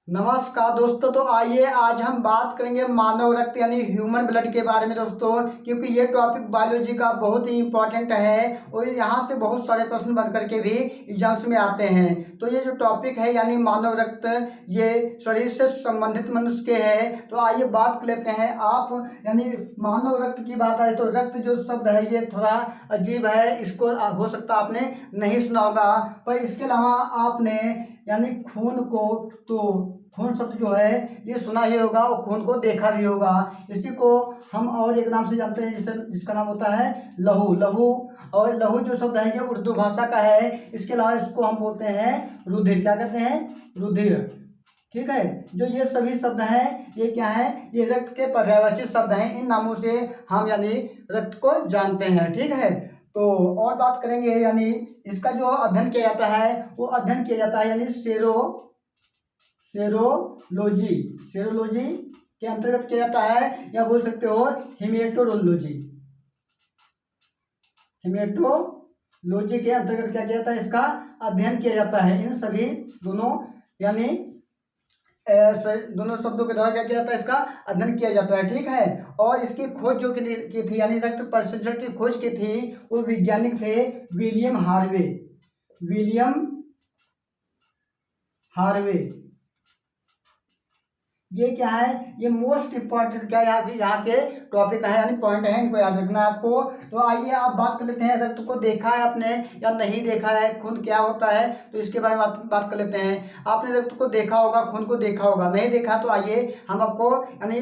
नमस्कार दोस्तों। तो आइए आज हम बात करेंगे मानव रक्त यानी ह्यूमन ब्लड के बारे में दोस्तों, क्योंकि ये टॉपिक बायोलॉजी का बहुत ही इंपॉर्टेंट है और यहाँ से बहुत सारे प्रश्न बन करके भी एग्जाम्स में आते हैं। तो ये जो टॉपिक है यानी मानव रक्त, ये शरीर से संबंधित मनुष्य के है। तो आइए बात कर लेते हैं। आप यानी मानव रक्त की बात आए तो रक्त जो शब्द है ये थोड़ा अजीब है, इसको हो सकता है आपने नहीं सुना होगा, पर इसके अलावा आपने यानी खून को, तो खून शब्द जो है ये सुना ही होगा और खून को देखा भी होगा। इसी को हम और एक नाम से जानते हैं जिसका नाम होता है लहू। लहू और लहू जो शब्द है ये उर्दू भाषा का है। इसके अलावा इसको हम बोलते हैं रुधिर। क्या कहते हैं? रुधिर। ठीक है। जो ये सभी शब्द हैं ये क्या है? ये रक्त के पर्यायवाची शब्द हैं। इन नामों से हम यानी रक्त को जानते हैं। ठीक है। तो और बात करेंगे यानी इसका जो अध्ययन किया जाता है वो अध्ययन किया जाता है यानी सेरोलॉजी। सेरोलॉजी के अंतर्गत किया जाता है, या बोल सकते हो हिमेटोलॉजी। हिमेटोलॉजी के अंतर्गत क्या किया जाता है? इसका अध्ययन किया जाता है। इन सभी दोनों यानी दोनों शब्दों के द्वारा क्या किया जाता है? इसका अध्ययन किया जाता है। ठीक है। और इसकी खोज जो की थी यानी रक्त परिसंचरण की खोज की थी वो वैज्ञानिक थे विलियम हार्वे। William Harvey. ये क्या है? ये मोस्ट इंपॉर्टेंट क्या यहाँ के टॉपिक है यानी पॉइंट है, इनको याद रखना है आपको। तो आइए आप बात कर लेते हैं रक्त को देखा है आपने या नहीं देखा है, खून क्या होता है, तो इसके बारे में बात कर लेते हैं। आपने रक्त को देखा होगा, खून को देखा होगा, नहीं देखा तो आइए हम आपको यानी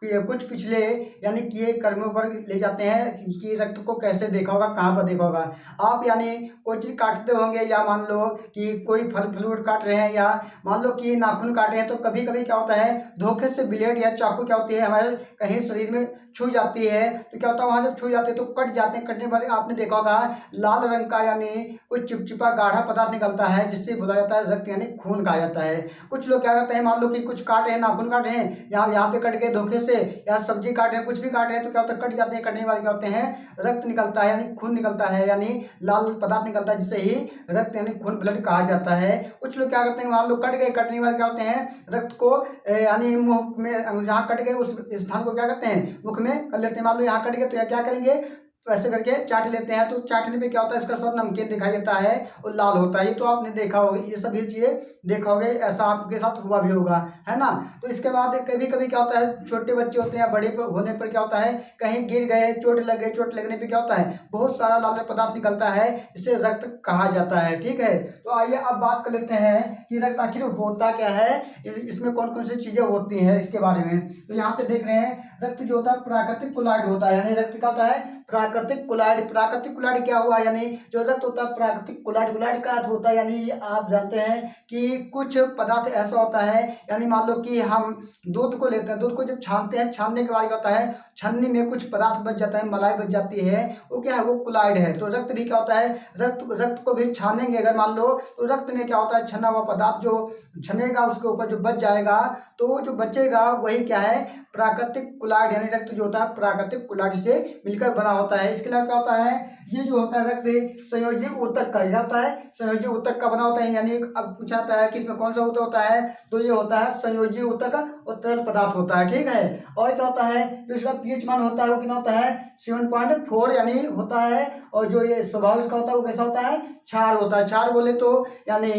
कुछ पिछले यानी किए कर्मों पर ले जाते हैं कि रक्त को कैसे देखा होगा, कहाँ पर देखा होगा। आप यानी कोई चीज़ काटते होंगे, या मान लो कि कोई फल फ्रूट काट रहे हैं, या मान लो कि नाखून काटे हैं, तो कभी कभी क्या होता है धोखे से ब्लेड या चाकू क्या होती है हमारे कहीं शरीर में छू जाती है, तो क्या होता है वहाँ जब छू जाते हैं तो कट जाते हैं। कटने वाले आपने देखा होगा लाल रंग का यानी कुछ चिपचिपा गाढ़ा पदार्थ निकलता है, जिससे बोला जाता है रक्त यानी खून कहा जाता है। कुछ लोग क्या करते हैं, मान लो कि कुछ काटे हैं, नाखून काटे हैं, यहाँ पे कट गए धोखे से, या सब्जी काटे हैं, कुछ भी काटे हैं, तो क्या होता है कट जाते हैं। कटने वाले क्या होते हैं रक्त निकलता है यानी खून निकलता है, यानी लाल पदार्थ निकलता है, जिससे ही रक्त यानी खून ब्लड कहा जाता है। कुछ लोग क्या करते हैं, मान लो कट गए, कटने वाले क्या होते हैं रक्त को यानी मुंह में जहाँ कट गए उस स्थान को क्या करते हैं मुख में कर लेते हैं। मान लो यहाँ कट गए तो यह क्या करेंगे, तो ऐसे करके चाट लेते हैं। तो चाटने पे क्या होता है इसका स्वाद नमकीन दिखाई देता है और लाल होता है। ये तो आपने देखा होगा, ये सभी चीज़ें देखा होगा, ऐसा आपके साथ हुआ भी होगा, है ना। तो इसके बाद कभी कभी क्या होता है छोटे बच्चे होते हैं या बड़े होने पर क्या होता है कहीं गिर गए, चोट लग गई, चोट लगने पर क्या होता है बहुत सारा लाल पदार्थ निकलता है, इसे रक्त कहा जाता है। ठीक है। तो आइए अब बात कर लेते हैं कि रक्त आखिर होता क्या है, इसमें कौन कौन सी चीज़ें होती हैं इसके बारे में। तो यहाँ पे देख रहे हैं रक्त जो होता है प्राकृतिक कोलाइड होता है, यानी रक्त क्या होता है प्राकृतिक कोलाइड। प्राकृतिक कोलाइड क्या हुआ, यानी जो रक्त होता है प्राकृतिक कोलाइड। कोलाइड का अर्थ होता है यानी आप जानते हैं कि कुछ पदार्थ ऐसा होता है, यानी मान लो कि हम दूध को लेते हैं, दूध को जब छानते हैं, छानने के बाद क्या होता है छन्नी में कुछ पदार्थ बच जाता है, मलाई बच जाती है, वो क्या है वो कोलाइड है। तो रक्त भी क्या होता है रक्त को भी छानेंगे अगर मान लो, तो रक्त में क्या होता है छना हुआ पदार्थ जो छनेगा उसके ऊपर जो बच जाएगा, तो जो बचेगा वही क्या है प्राकृतिक कोलाइड, यानी रक्त जो होता है प्राकृतिक कोलाइड से मिलकर बना होता है। इसके अलावा क्या होता है ये जो होता है रक्त संयोजी ऊतक का क्या होता है संयोजी ऊतक का बना होता है। यानी अब पूछा जाता है कि इसमें कौन सा ऊतक होता है, तो ये होता है संयोजी ऊतक और तरल पदार्थ होता है। ठीक है। और क्या होता है जो इसका पीएच मान होता है वो कितना होता है 7.4 यानी होता है। और जो ये स्वभाव इसका होता है वो कैसा होता है क्षार होता है। क्षार बोले तो यानी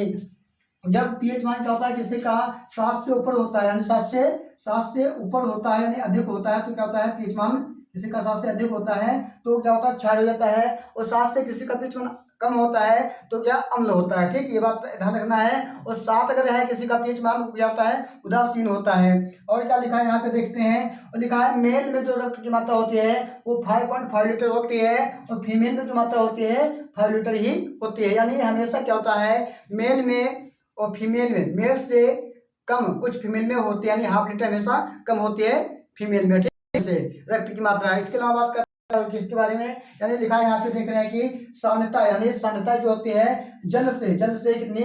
जब पीएच मान क्या होता है किसी का 7 से ऊपर होता है, यानी 7 से ऊपर होता है यानी अधिक होता है, तो क्या होता है पीएच मान किसी का 7 से अधिक होता है तो क्या होता है क्षार हो जाता है। और 7 से किसी का पीएच मान कम होता है तो क्या अम्ल होता है। ठीक, ये बात ध्यान रखना है। और 7 अगर है किसी का पीएच मान क्या होता है उदासीन होता है। और क्या लिखा है यहाँ पे देखते हैं, और लिखा है मेल में जो रक्त की मात्रा होती है वो 5.5 लीटर होती है, और फीमेल में जो मात्रा होती है 5 लीटर ही होती है। यानी हमेशा क्या होता है मेल में और फीमेल में, मेल से कम कुछ फीमेल में होती है, यानी हाफ लीटर हमेशा कम होती है फीमेल में। ठीक से रक्त की मात्रा है। इसके अलावा बात करते हैं किसके बारे में, यानी लिखा है यहाँ पे देख रहे हैं कि सांद्रता, यानी सांद्रता जो होती है जल से कितनी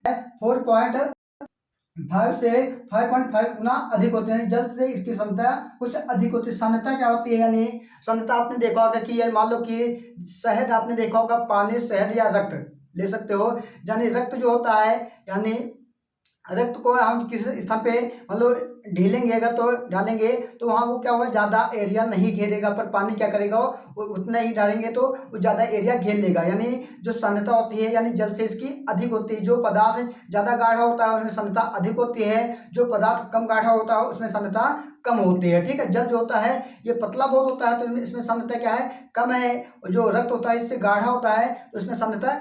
4.5 से 5.5 गुना अधिक होते हैं। जल से इसकी क्षमता कुछ अधिक होती है। सांद्रता क्या होती है, यानी सांद्रता आपने देखा होगा कि मान लो कि शहद आपने देखा होगा, पानी शहद या रक्त ले सकते हो, यानी रक्त जो होता है यानी रक्त को हम किस स्थान पे मतलब ढीलेंगे अगर तो डालेंगे तो वहाँ वो क्या होगा, ज़्यादा एरिया नहीं घेरेगा, पर पानी क्या करेगा वो उतना ही डालेंगे तो वो ज़्यादा एरिया घेर लेगा। यानी जो सांद्रता होती है यानी जल से इसकी अधिक होती है। जो पदार्थ ज़्यादा गाढ़ा होता है उसमें सांद्रता अधिक होती है, जो पदार्थ कम गाढ़ा होता है उसमें सांद्रता कम होती है। ठीक है, जल जो होता है ये पतला बहुत होता है तो इसमें सांद्रता क्या है, कम है। जो रक्त होता है इससे गाढ़ा होता है तो इसमें सांद्रता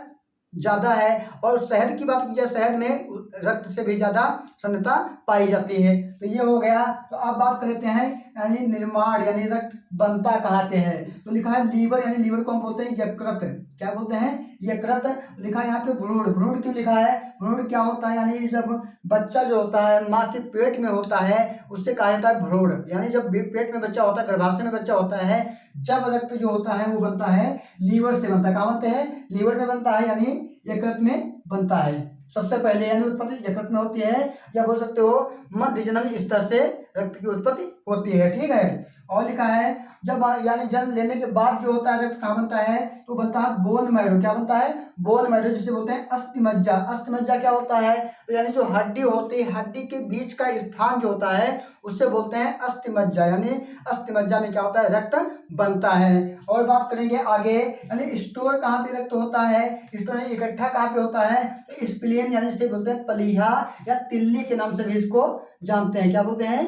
ज़्यादा है। और शहद की बात की जाए, शहद में रक्त से भी ज़्यादा सांद्रता पाई जाती है। तो ये हो गया। तो अब बात कर लेते हैं यानी निर्माण यानी रक्त बनता कहाँ पे है। तो लिखा है लीवर, यानी लीवर को हम बोलते हैं यकृत। क्या बोलते हैं, यकृत। लिखा है यहाँ पे भ्रूण। भ्रूण क्यों लिखा है, भ्रूण क्या होता है, यानी जब बच्चा जो होता है माँ के पेट में होता है उससे कहा जाता है भ्रूण। यानी जब पेट में बच्चा होता है, गर्भाशय में बच्चा होता है, जब रक्त जो होता है वो बनता है लीवर से बनता है। कहाँ बनते हैं, लीवर में बनता है, यानी यकृत में बनता है सबसे पहले। यानी उत्पत्ति यकृत में होती है, या बोल सकते हो मध्य जनन स्तर से रक्त की उत्पत्ति होती है। ठीक है, और लिखा है जब यानी जन्म लेने के बाद जो होता है रक्त कहाँ बनता है, तो बनता है बोन मैरो। क्या बनता है, बोन मैरो, जिसे बोलते हैं अस्थिमज्जा। अस्थिमज्जा क्या होता है, तो यानी जो हड्डी होती है, हड्डी के बीच का स्थान जो होता है उससे बोलते हैं अस्थिमज्जा। यानी अस्थिमज्जा में क्या होता है, रक्त बनता है। और बात करेंगे आगे, यानी स्टोर कहाँ पे रक्त होता है, स्टोर इकट्ठा कहाँ पे होता है, तो स्प्लीन यानी जिसे बोलते हैं पलीहा या तिल्ली के नाम से भी इसको जानते हैं। क्या बोलते हैं,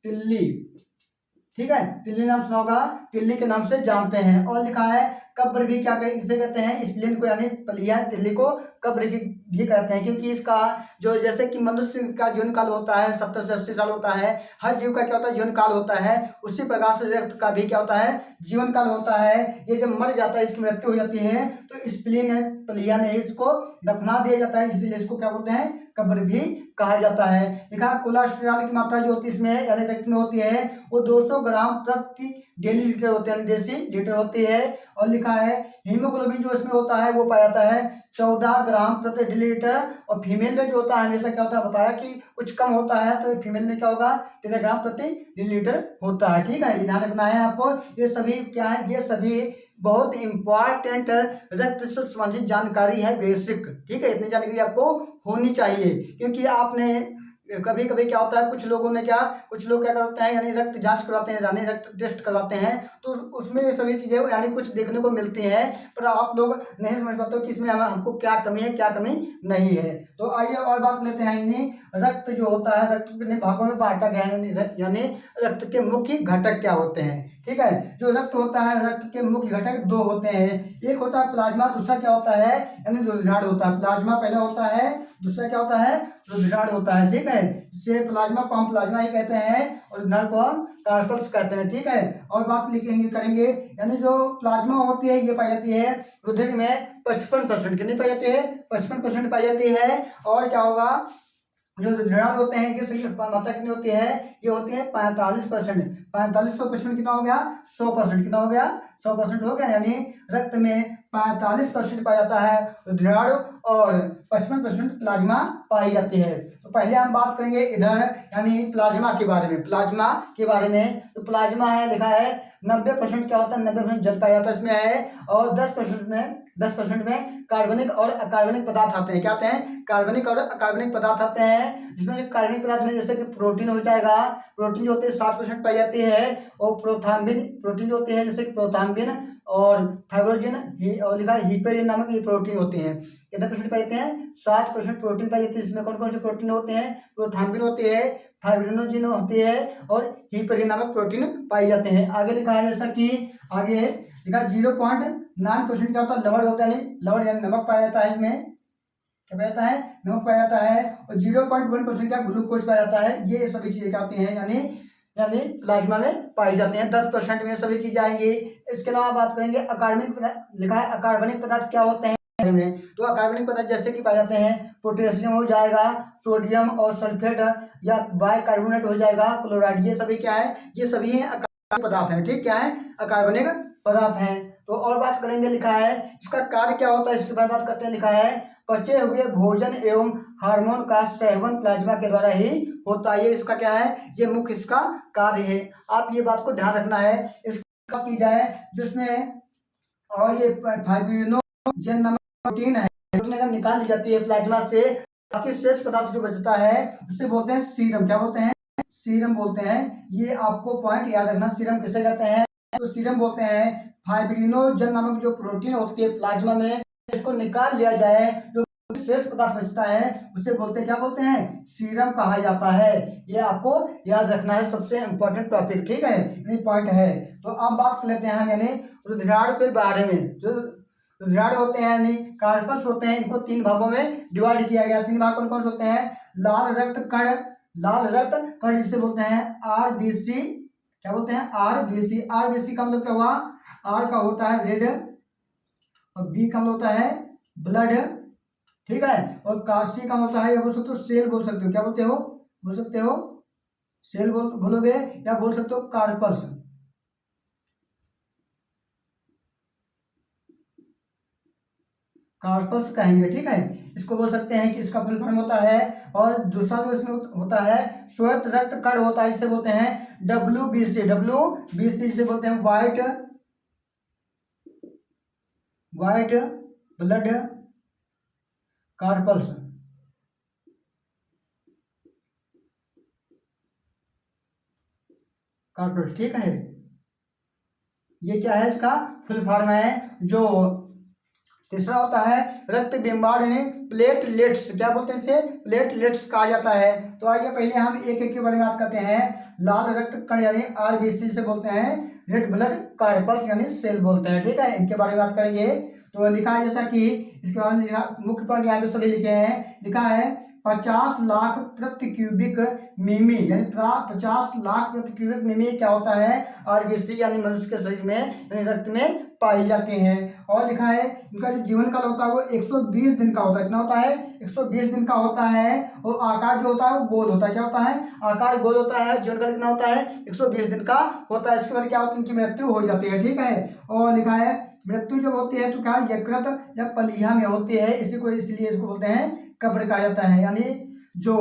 तिल्ली। ठीक है, तिल्ली नाम सुना होगा, तिल्ली के नाम से जानते हैं। और लिखा है कब्र भी क्या किसे कहते हैं, स्प्लीन को, यानी पलिया तिल्ली को कब्र भी कहते हैं, क्योंकि इसका जो जैसे कि मनुष्य का जीवन काल होता है 70 से 80 साल होता है, हर जीव का क्या होता है जीवन काल होता है, उसी प्रकार से रक्त का भी क्या होता है जीवन काल होता है। ये जब मर जाता है, इसकी मृत्यु हो जाती है, तो स्प्लीन पलिया में इसको दफना दिया जाता है, इसीलिए इसको क्या बोलते हैं, कब्र भी कहा जाता है। लिखा कोलेस्ट्रॉल की मात्रा जो होती है इसमें यानी रक्त में होती है वो 200 ग्राम प्रति डेली लीटर होते हैं, देसी लीटर होती है। और लिखा है हीमोग्लोबिन जो इसमें होता है वो पाया जाता है 14 ग्राम प्रति डेली लीटर। और फीमेल में जो होता है हमेशा क्या होता है, बताया कि कुछ कम होता है, तो फीमेल में क्या होगा 13 ग्राम प्रति डेली लीटर होता है। ठीक है, ध्यान रखना है आपको। ये सभी क्या है, ये सभी बहुत इंपॉर्टेंट रक्त से संबंधित जानकारी है, बेसिक। ठीक है, इतनी जानकारी आपको होनी चाहिए, क्योंकि आपने कभी कभी क्या होता है, कुछ लोग क्या करते हैं, यानी रक्त जांच करवाते हैं, यानी रक्त टेस्ट करवाते हैं, तो उसमें ये सभी चीज़ें यानी कुछ देखने को मिलती हैं, पर आप लोग नहीं समझ पाते हो कि इसमें हमको क्या कमी है क्या कमी नहीं है। तो आइए और बात लेते हैं, यानी रक्त जो होता है रक्त कितने भागों में बांटा गया है, यानी रक्त के मुख्य घटक क्या होते हैं। ठीक है, जो रक्त होता है रक्त के मुख्य घटक दो होते हैं, एक होता है प्लाज्मा, दूसरा क्या होता है, यानी रुधिराण होता है। प्लाज्मा पहला होता है, दूसरा क्या होता है, रुधिराण होता है। ठीक है, जिसे प्लाज्मा को हम प्लाज्मा ही कहते हैं और रुधिराण को हम कार्पल्स कहते हैं। ठीक है, और बात लिखेंगे करेंगे, यानी जो प्लाज्मा होती है ये पाई जाती है रुधिर में 55%, कितनी पाई जाती है, 55% पाई जाती है। और क्या होगा, जो रुधिराण होते हैं किस मात्रा कितनी होती है, ये होती है 45%। 45% कितना हो गया, 100%। कितना हो गया, 100% हो गया। यानी रक्त में 45% पाया जाता है रुधिराण और 55% प्लाज्मा पाई जाती है। तो पहले हम बात करेंगे इधर यानी प्लाज्मा के बारे में। प्लाज्मा के बारे में तो प्लाज्मा है, लिखा है 90% क्या होता है, 90% जल पाया जाता है इसमें है, और 10% में कार्बनिक और अकार्बनिक पदार्थ आते हैं। क्या आते हैं, कार्बनिक और अकार्बनिक पदार्थ आते हैं, जिसमें कार्बनिक पदार्थ में जैसे कि प्रोटीन हो जाएगा, प्रोटीन जो होती है 7% पाई जाती है, और प्रोथाम्बिन प्रोटीन जो होती है जैसे कि प्रोथाम्बिन और फाइब्रोजिन और लिखा है हिपेरिन नामक ये प्रोटीन होते हैं। कितने परसेंट पाई जाते हैं, 7% प्रोटीन पाई जाती है। इसमें कौन कौन से प्रोटीन होते हैं, प्रोथाम्बिन होती है, फाइब्रिनोजिन होती है और हिपेरिन नामक प्रोटीन पाई जाते हैं। आगे लिखा है जैसा कि आगे लिखा 0.9% क्या होता है, लवण होता है, लवण यानी नमक पाया जाता है। इसमें क्या पाया जाता है, नमक पाया जाता है। और 0.1% क्या ग्लूकोज पाया जाता है। ये सभी चीजें क्या होती हैं, यानी प्लाज्मा में पाई जाती हैं। 10% में सभी चीजें आएंगी। इसके अलावा बात करेंगे अकार्बनिक पदार्थ, लिखा है अकार्बनिक पदार्थ क्या होते हैं में, तो अकार्बनिक पदार्थ जैसे कि पाए जाते हैं पोटेशियम हो जाएगा, सोडियम और सल्फेट या बाइकार्बोनेट हो जाएगा, क्लोराइड, ये सभी क्या है, ये सभी हैं अकार्बनिक पदार्थ हैं। ठीक, क्या है, अकार्बनिक पदार्थ हैं। तो और बात करेंगे, लिखा है इसका कार्य क्या होता है, इसके बारे में बात करते हैं। लिखा है पचे हुए भोजन एवं हार्मोन का सेवन प्लाज्मा के द्वारा ही होता है। ये इसका क्या है, ये मुख्य इसका कार्य है। आप ये बात को ध्यान रखना है। इसका की जाए जिसमें और ये फाइब्रिनोजेन नामक प्रोटीन है, प्रोटीन अगर निकाल ली जाती है प्लाज्मा से बाकी शेष पदार्थ जो बचता है उसे बोलते हैं सीरम। क्या बोलते हैं? सीरम बोलते हैं। ये आपको पॉइंट याद रखना, सीरम किसे कहते हैं? तो सीरम बोलते हैं फाइब्रिनोजन नामक जो प्रोटीन होती है प्लाज्मा में, इसको निकाल लिया जाए, जो शेष पदार्थ बचता है उसे बोलते हैं, क्या बोलते हैं? सीरम कहा जाता है। ये आपको याद रखना है, सबसे इंपॉर्टेंट टॉपिक, ठीक है, ये पॉइंट है। तो अब बात कर लेते हैं हम यानी रुधिराणु के बारे में। जो रुधिराणु होते हैं यानी कार्पल्स होते हैं, इनको 3 भागों में डिवाइड किया गया। 3 भाग कौन कौन से होते हैं? लाल रक्त कण, लाल रक्त कण जिसे बोलते हैं आरबीसी। क्या बोलते हैं? आरबीसी। आरबीसी का मतलब क्या हुआ? आर का होता है रेड और बी का मतलब होता है ब्लड, ठीक है, और काशी का होता है, या बोल सकते हो सेल, बोल सकते हो, क्या बोलते हो? बोल सकते हो सेल बोलोगे, या बोल सकते हो कार्पल्स। कार्पस कहेंगे, ठीक है, इसको बोल सकते हैं कि इसका फुल फॉर्म होता है। और दूसरा जो इसमें होता है श्वेत रक्त कण होता है, इसे बोलते हैं WBC। WBC से बोलते हैं व्हाइट ब्लड कार्पल्स। कार्पल्स, ठीक है, ये क्या है? इसका फुल फॉर्म है। जो तीसरा होता है रक्त बिंबाड़ यानी प्लेटलेट्स। क्या बोलते हैं इसे? प्लेटलेट्स कहा जाता है। तो आइए पहले हम एक एक के बारे में बात करते हैं। लाल रक्त कण यानी आरबीसी से बोलते हैं रेड ब्लड कार्पल्स यानी सेल बोलते हैं, ठीक है, इनके बारे में बात करेंगे। तो लिखा है जैसा कि इसके बाद मुख्य पॉइंट यहाँ पे सभी लिखे हैं। लिखा है 50 लाख प्रति क्यूबिक मिमी, यानी 50 लाख प्रति क्यूबिक मिमी क्या होता है? आरबीसी यानी मनुष्य के शरीर में यानी रक्त में पाई जाती हैं। और लिखा है इनका जो जीवन काल होता है वो 120 दिन का होता है। कितना होता है? 120 दिन का होता है। और आकार जो होता है वो गोल होता है। क्या होता है? आकार गोल होता है। जीवन काल कितना होता है? 120 दिन का होता है। इसके बाद क्या होता है? इनकी मृत्यु हो जाती है, ठीक है। और लिखा है मृत्यु जब होती है तो क्या यकृत या पलीहा में होती है, इसी को इसलिए इसको बोलते हैं कब्र कहा जाता है। यानी जो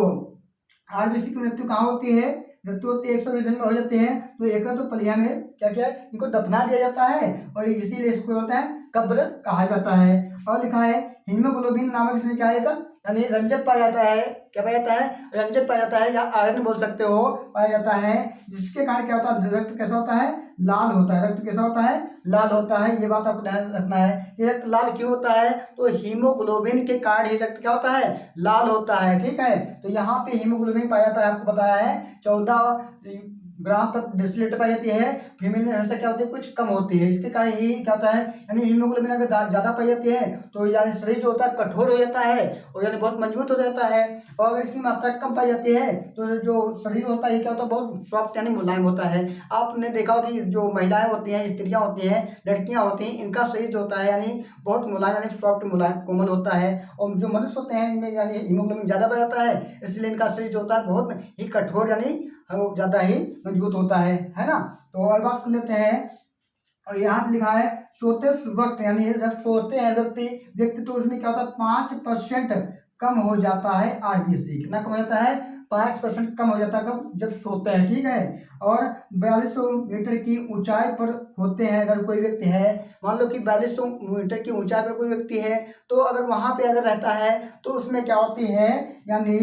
आरबीसी की मृत्यु कहाँ होती है? मृत्यु होती है 120 दिन में हो जाती है, तो एक तो पलिया में क्या क्या है? इनको दफना दिया जाता है और इसीलिए इसको होता है कब्र कहा जाता है। और लिखा है हीमोग्लोबिन नामक इसमें क्या आएगा? यानी रंजक पाया जाता है। क्या पाया जाता है? रंजक पाया जाता है, या आयरन बोल सकते हो, पाया जाता है, जिसके कारण क्या होता है? रक्त कैसा होता है? लाल होता है। रक्त कैसा होता है? लाल होता है। ये बात आपको ध्यान रखना है। ये रक्त लाल क्यों होता है? तो हीमोग्लोबिन के कारण ही रक्त क्या होता है? लाल होता है, ठीक है। तो यहाँ पे हीमोग्लोबिन पाया जाता है, आपको बताया है 14 ग्राम प्रति डेसीलीटर पाई जाती है। फीमेल में हमेशा क्या होती है? कुछ कम होती है। इसके कारण ही क्या होता है? यानी हीमोग्लोबिन अगर ज्यादा पाई जाती है तो यानी शरीर जो होता है कठोर हो जाता है और यानी बहुत मजबूत हो जाता है। और अगर इसकी मात्रा कम पाई जाती है तो जो शरीर होता है क्या होता है? बहुत सॉफ्ट यानी मुलायम होता है। आपने देखा होगा कि जो महिलाएं होती हैं, स्त्रियां होती हैं, लड़कियां होती हैं, इनका शरीर जो होता है यानी बहुत मुलायम यानी सॉफ्ट मुलायम कोमल होता है। और जो मनुष्य होते हैं इनमें यानी हीमोग्लोबिन ज्यादा पाया जाता है, इसलिए इनका शरीर जो होता है बहुत ही कठोर यानी वो ज्यादा ही मजबूत होता है ना। तो और बात कर लेते हैं। और यहाँ पे लिखा है सोते वक्त यानी जब सोते हैं व्यक्ति तो उसमें क्या होता है? 5% कम हो जाता है आरबीसी। कितना कम हो जाता है? 5% कम हो जाता है कब? जब सोते हैं, ठीक है। और 4200 मीटर की ऊंचाई पर होते हैं अगर कोई व्यक्ति है, मान लो कि 4200 मीटर की ऊंचाई पर कोई व्यक्ति है, तो अगर वहां पे अगर रहता है तो उसमें क्या होती है? यानी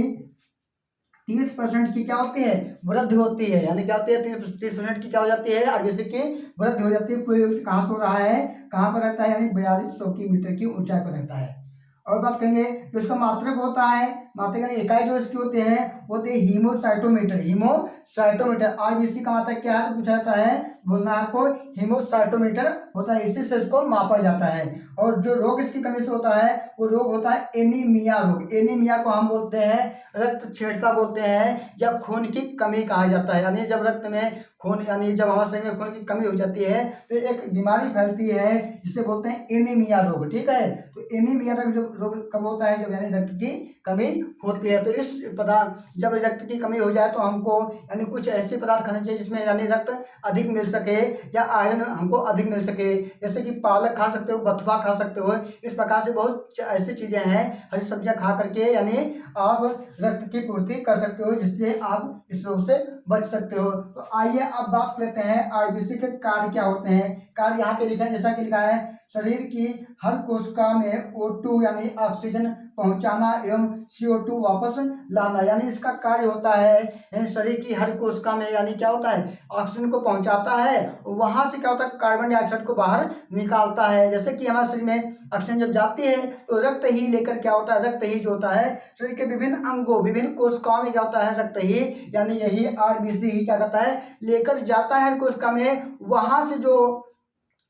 30% की क्या होती है? वृद्धि होती है। यानी क्या होती है? 30% की क्या हो जाती है? आरबीसी की वृद्धि हो जाती है। कोई व्यक्ति कहाँ सो रहा है, कहाँ पर रहता है? यानी 4200 की मीटर की ऊंचाई पर रहता है। और बात करेंगे तो इसका मात्रक होता है, मात्रक यानी इकाई जो इसकी होती है वो होती है हीमोसाइटोमीटर। हीमोसाइटोमीटर आरबीसी का मात्रक क्या है तो पूछा जाता है, बोलना है आपको हीमोसाइटोमीटर होता है, इसी से इसको मापा जाता है। और जो रोग इसकी कमी से होता है वो रोग होता है एनीमिया रोग। एनीमिया को हम बोलते हैं रक्तछेदता बोलते हैं, या खून की कमी कहा जाता है। यानी जब रक्त में खून यानी जब हमारे शरीर में खून की कमी हो जाती है तो एक बीमारी फैलती है जिसे बोलते हैं एनीमिया रोग, ठीक है। तो एनीमिया रोग कब होता है? जब यानी रक्त की कमी होती है। तो इस पदार्थ जब रक्त की कमी हो जाए तो हमको यानी कुछ ऐसे पदार्थ खाने चाहिए जिसमें यानी रक्त अधिक मिल सके या आयरन हमको अधिक मिल सके। जैसे कि पालक खा सकते हो, बथुआ खा सकते हो, इस प्रकार से बहुत ऐसी चीजें हैं, हरी सब्जियां खा करके यानी आप रक्त की पूर्ति कर सकते हो, जिससे आप इस रोग से बच सकते हो। तो आइए अब बात करते हैं आरबीसी के कार्य क्या होते हैं। कार्य यहाँ पे लिखा है जैसा कि लिखा है शरीर की हर कोशिका में O2 यानी ऑक्सीजन पहुंचाना एवं CO2 वापस लाना, यानी इसका कार्य होता है शरीर की हर कोशिका में, यानी क्या होता है ऑक्सीजन को पहुंचाता है, वहां से क्या होता है कार्बन डाइऑक्साइड को बाहर निकालता है। जैसे कि हमारे शरीर में ऑक्सीजन जब जाती है तो रक्त ही लेकर क्या होता है, रक्त ही जो होता है शरीर के विभिन्न अंगों विभिन्न कोशिकाओं में क्या होता है रक्त ही, यानी यही RBC ही क्या कहता है लेकर जाता है कोशिका में, वहां से जो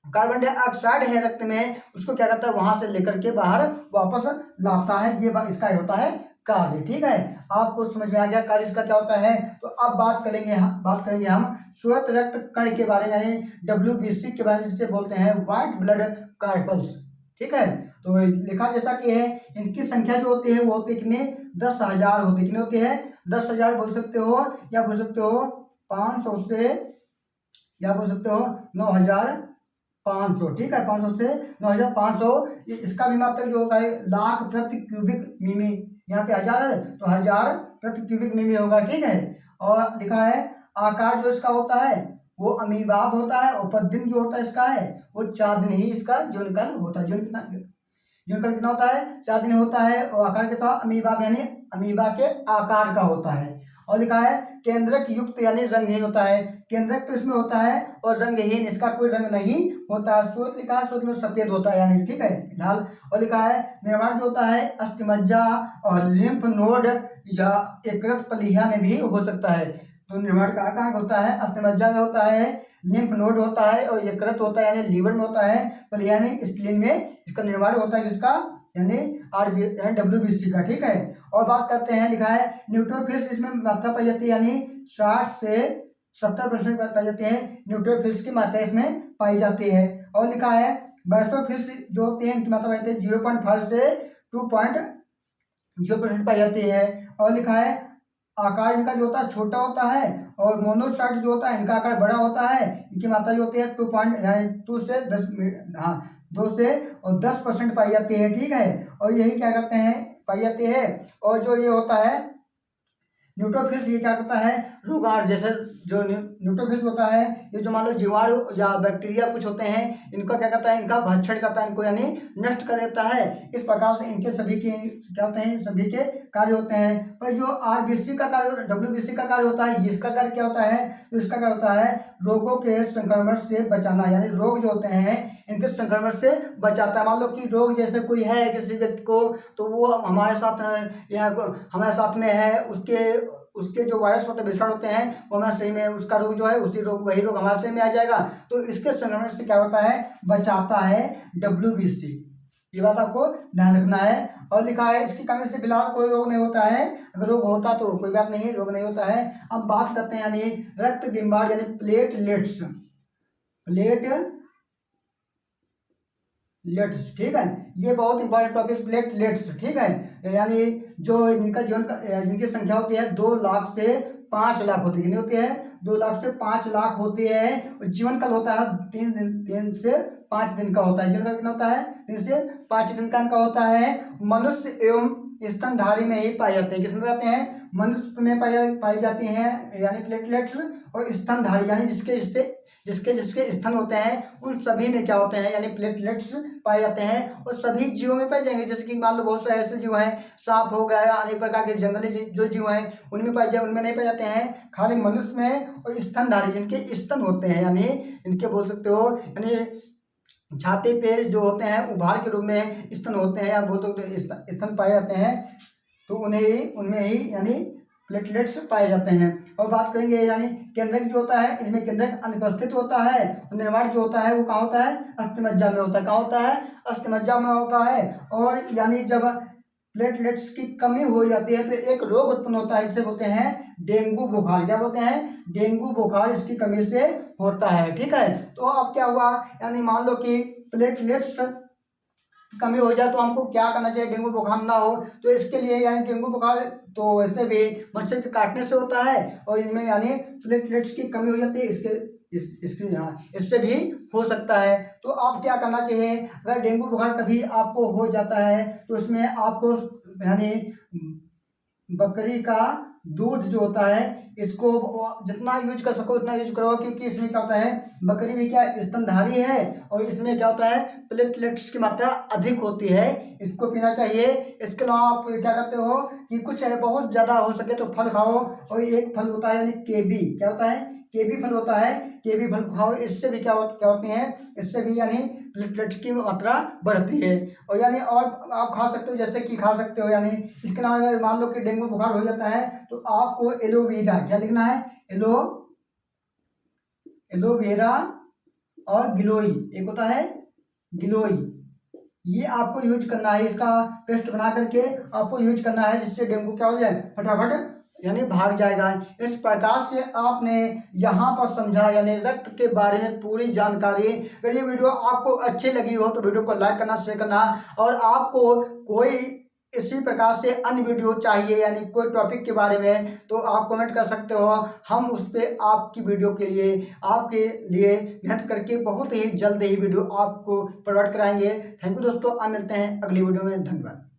कार्बन डाइऑक्साइड है रक्त में उसको क्या करता है वहां से लेकर के बाहर वापस लाता है। ये इसका होता है कार्य। ठीक है, आपको समझ में आ गया कार्य इसका क्या होता है। तो अब बात करेंगे हम श्वेत रक्त कण के बारे में, यानी WBC के बारे में, जिसे बोलते हैं व्हाइट ब्लड कार्पल्स। ठीक है, तो लिखा जैसा कि है इनकी संख्या जो होती है वो होती है कितने 10,000 होती है। कितने होती है 10,000 बोल सकते हो, या बोल सकते हो 500 से, या बोल सकते हो 9,500। ठीक है, 500 से 9,500। इसका भी मात्रक जो होगा लाख प्रति क्यूबिक मिमी, यहाँ पे 1000 है तो 1000 प्रति क्यूबिक मिमी होगा। ठीक है, और लिखा है आकार जो इसका होता है वो अमीबाब होता है, और पद्दिन जो होता है इसका है वो 4 दिन ही इसका ज्वलनकाल होता है। ज्वलनकाल कितना होता है 4 दिन होता है, और आकार के साथ अमीबाब यानी अमीबा के आकार का होता है। और लिखा है केंद्रक युक्त यानी रंगहीन होता है। केंद्रक तो इसमें होता है और रंगहीन, इसका कोई रंग नहीं होता। श्वेत लिखा है, श्वेत में सफेद होता है यानी, ठीक है लाल। और लिखा है निर्माण जो होता है अस्थिमज्जा और लिम्फ नोड या यकृत प्लीहा में भी हो सकता है। तो निर्माण कहाँ होता है, अस्थिमज्जा में होता है, लिम्फ नोड होता है, और यकृत होता है यानी लीवर में होता है, प्लीहा यानी स्प्लीन में इसका निर्माण होता है, जिसका यानी WBC का। ठीक है, और बात करते हैं लिखा है न्यूट्रोफिल्स, इसमें मात्रा पाई जाती है यानी 60 से 70% पाई जाती है न्यूट्रोफिल्स की मात्रा इसमें पाई जाती है। और लिखा है बेसोफिल्स जो होती है इनकी मात्रा पाई जाती है 0.5 से 2.0% पाई जाती है। और लिखा है आकार इनका जो होता है छोटा होता है, और मोनोसाइट जो होता है इनका आकार बड़ा होता है, इनकी मात्रा जो होती है 2 से 10% पाई जाती है। ठीक है, और यही क्या करते हैं पाई जाती है। और जो ये होता है न्यूट्रोफिल्स, ये क्या करता है रोगाणु, जैसे जो न्यूट्रोफिल्स होता है ये जो मान लो जीवाणु या बैक्टीरिया कुछ होते हैं, इनका क्या करता है इनका भक्षण करता है, इनको यानी नष्ट कर देता है। इस प्रकार से इनके सभी के क्या होते हैं सभी के कार्य होते हैं। पर जो RBC का कार्य WBC का कार्य होता है, इसका कार्य क्या होता है, तो इसका कार्य होता है रोगों के संक्रमण से बचाना, यानी रोग जो होते हैं इनके संक्रमण से बचाता है। मान लो कि रोग जैसे कोई है किसी व्यक्ति को, तो वो हमारे साथ या हमारे साथ में है, उसके जो वायरस होते हैं विषाणु होते हैं वो हमारे शरीर में, उसका रोग जो है वही रोग हमारे शरीर में आ जाएगा। तो इसके संक्रमण से क्या होता है बचाता है WBC। ये बात आपको ध्यान रखना है। और लिखा है इसकी कमी से फिलहाल कोई रोग नहीं होता है, अगर रोग होता तो कोई बात नहीं, रोग नहीं होता है। अब बात करते हैं यानी रक्त बिंबार यानी प्लेटलेट्स। ठीक है, ये बहुत इंपॉर्टेंट टॉपिक प्लेटलेट्स। ठीक है, यानी जो इनका जीवन का जिनकी संख्या होती है 2 लाख से 5 लाख होती है। कितनी होती है 2 लाख से 5 लाख होती है। और जीवन काल होता है 3 से 5 दिन का होता है। जीवन काल कितना होता है 3 से 5 दिन का इनका होता है। मनुष्य एवं स्तनधारी में ही पाए जाते हैं। किसमें पाते हैं मनुष्य में पाई जाती हैं यानी प्लेटलेट्स, और स्तनधारी यानी जिसके स्तन होते हैं उन सभी में क्या होते हैं यानी प्लेटलेट्स पाए जाते हैं। और सभी जीवों में पाए जाएंगे, जैसे कि मान लो बहुत से ऐसे जीव हैं, सांप हो गया, अनेक प्रकार के जंगली जो जीव हैं उनमें पाए जाए, उनमें नहीं पाए जाते हैं, खाली मनुष्य में। और स्तनधारी जिनके स्तन होते हैं यानी इनके बोल सकते हो यानी छाती पे जो होते हैं उभार के रूप में स्तन होते हैं, या बोल सकते स्तन पाए जाते हैं, तो उनमें ही यानी प्लेटलेट्स पाए जाते हैं। और बात करेंगे यानी केंद्रक जो होता है इसमें केंद्रक अनुपस्थित होता है। निर्माण जो होता है वो कहाँ होता है अस्थिमज्जा में होता है। कहाँ होता है अस्थिमज्जा में होता है। और यानी जब प्लेटलेट्स की कमी हो जाती है तो एक रोग उत्पन्न होता है, इसे बोलते हैं डेंगू बुखार। क्या बोलते हैं डेंगू बुखार, इसकी कमी से होता है। ठीक है, तो अब क्या हुआ यानी मान लो कि प्लेटलेट्स कमी हो जाए तो हमको क्या करना चाहिए डेंगू बुखार ना हो। तो इसके लिए यानी डेंगू बुखार तो वैसे भी मच्छर के काटने से होता है, और इनमें यानी प्लेटलेट्स की कमी हो जाती है, इससे भी हो सकता है। तो आप क्या करना चाहिए अगर डेंगू बुखार कभी आपको हो जाता है तो इसमें आपको यानी बकरी का दूध जो होता है इसको जितना यूज कर सको उतना यूज करो, क्योंकि इसमें क्या होता है, बकरी भी क्या स्तनधारी है और इसमें क्या होता है, प्लेटलेट्स की मात्रा अधिक होती है, इसको पीना चाहिए। इसके अलावा आप क्या करते हो कि कुछ है बहुत ज़्यादा हो सके तो फल खाओ, और एक फल होता है यानी केवी, क्या होता है, केवी फल होता है, केवी फल खाओ, इससे भी क्या होती है, इससे भी यानी प्लेटलेट्स की मात्रा बढ़ती है। और यानी और आप खा सकते हो, जैसे कि खा सकते हो यानी इसके अलावा अगर मान लो कि डेंगू बुखार हो जाता है तो आपको एलोवेरा, क्या लिखना है, एलोवेरा और गिलोई, एक होता है गिलोई, ये आपको यूज करना है, इसका पेस्ट बना करके आपको यूज करना है, जिससे डेंगू क्या हो जाए, फटाफट यानी भाग जाएगा। इस प्रकार से आपने यहाँ पर समझा यानी रक्त के बारे में पूरी जानकारी। अगर ये वीडियो आपको अच्छी लगी हो तो वीडियो को लाइक करना, शेयर करना, और आपको कोई इसी प्रकार से अन्य वीडियो चाहिए यानी कोई टॉपिक के बारे में तो आप कमेंट कर सकते हो, हम उस पर आपकी वीडियो के लिए आपके लिए मेहनत करके बहुत ही जल्द ही वीडियो आपको प्रोवाइड कराएंगे। थैंक यू दोस्तों, अब मिलते हैं अगली वीडियो में, धन्यवाद।